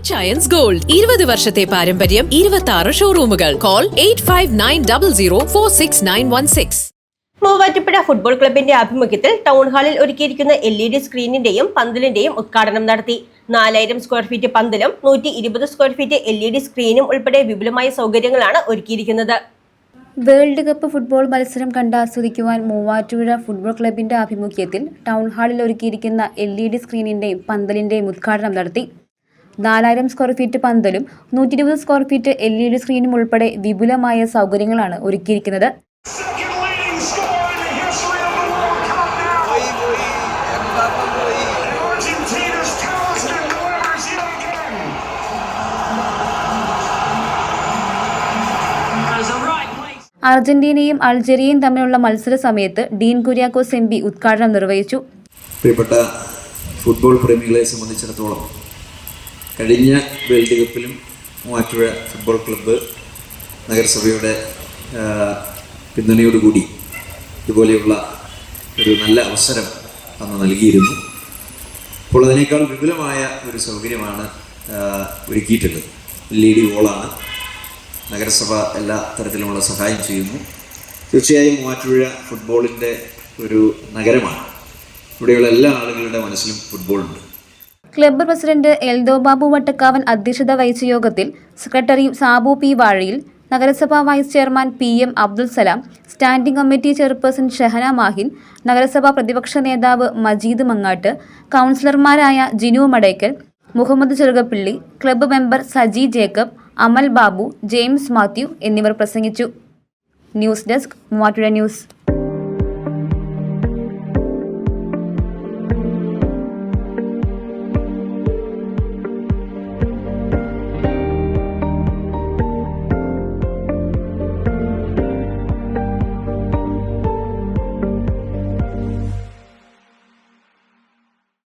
Rich ions gold 20 വർഷത്തെ പാരമ്പര്യം 26 ഷോറൂമുകൾ. Call 8590046916. Muvattupuzha football ക്ലബിന്റെ ആഭിമുഖ്യത്തിൽ ടൗൺ ഹാളിൽ ഒരുക്കിയിരിക്കുന്ന LED സ്ക്രീനിന്റെയും പന്തലിന്റെയും ഉദ്ഘാടനം നടത്തി. 4000 സ്ക്വയർ ഫീറ്റ് പന്തലും 120 സ്ക്വയർ ഫീറ്റ് LED സ്ക്രീനും ഉൾപ്പെടെ വിപുലമായ സൗകര്യങ്ങളാണ് ഒരുക്കിയിരിക്കുന്നത്. വേൾഡ് കപ്പ് ഫുട്ബോൾ മത്സരം കണ്ടാസ്വദിക്കുവാൻ മൂവാറ്റുപുഴ ഫുട്ബോൾ ക്ലബിന്റെ ആഭിമുഖ്യത്തിൽ ടൗൺ ഹാളിൽ ഒരുക്കിയിരിക്കുന്ന LED സ്ക്രീനിന്റെയും പന്തലിന്റെയും ഉദ്ഘാടനം നടത്തി. 4000 സ്ക്വയർ ഫീറ്റ് പന്തലും 120 സ്ക്വയർ ഫീറ്റ് LED സ്ക്രീനും ഉൾപ്പെടെ വിപുലമായ സൗകര്യങ്ങളാണ് ഒരുക്കിയിരിക്കുന്നത്. അർജന്റീനയും അൾജീരിയയും തമ്മിലുള്ള മത്സര സമയത്ത് ഡീൻ കുര്യാക്കോസ് MP ഉദ്ഘാടനം നിർവഹിച്ചു. പ്രിയപ്പെട്ട ഫുട്ബോൾ പ്രേമികളെ സംബന്ധിച്ചിടത്തോളം കഴിഞ്ഞ വേൾഡ് കപ്പിലും മൂവാറ്റുപുഴ ഫുട്ബോൾ ക്ലബ്ബ് നഗരസഭയുടെ പിന്തുണയോടുകൂടി ഇതുപോലെയുള്ള ഒരു നല്ല അവസരം അന്ന് നൽകിയിരുന്നു. അപ്പോൾ അതിനേക്കാൾ വിപുലമായ ഒരു സൗകര്യമാണ് ഒരുക്കിയിട്ടുള്ളത്. LED വോളാണ്. നഗരസഭ എല്ലാ തരത്തിലുമുള്ള സഹായം ചെയ്യുന്നു. തീർച്ചയായും മൂവാറ്റുപുഴ ഫുട്ബോളിൻ്റെ ഒരു നഗരമാണ്. ഇവിടെയുള്ള എല്ലാ ആളുകളുടെ മനസ്സിലും ഫുട്ബോളുണ്ട്. ക്ലബ്ബ് പ്രസിഡന്റ് എൽദോ ബാബു വട്ടക്കാവൻ അധ്യക്ഷത വഹിച്ച യോഗത്തിൽ സെക്രട്ടറി സാബു P. വാഴയിൽ, നഗരസഭാ vice chairman PM Abdul Salam, standing committee chairperson Shahana Mahin, നഗരസഭാ പ്രതിപക്ഷ നേതാവ് മജീദ് മങ്ങാട്ട്, കൗൺസിലർമാരായ ജിനു മടയ്ക്കൽ, മുഹമ്മദ് ചെറുകപ്പിള്ളി, ക്ലബ്ബ് മെമ്പർ സജി ജേക്കബ്, അമൽ ബാബു, ജെയിംസ് മാത്യു എന്നിവർ പ്രസംഗിച്ചു. News desk Muvattupuzha news.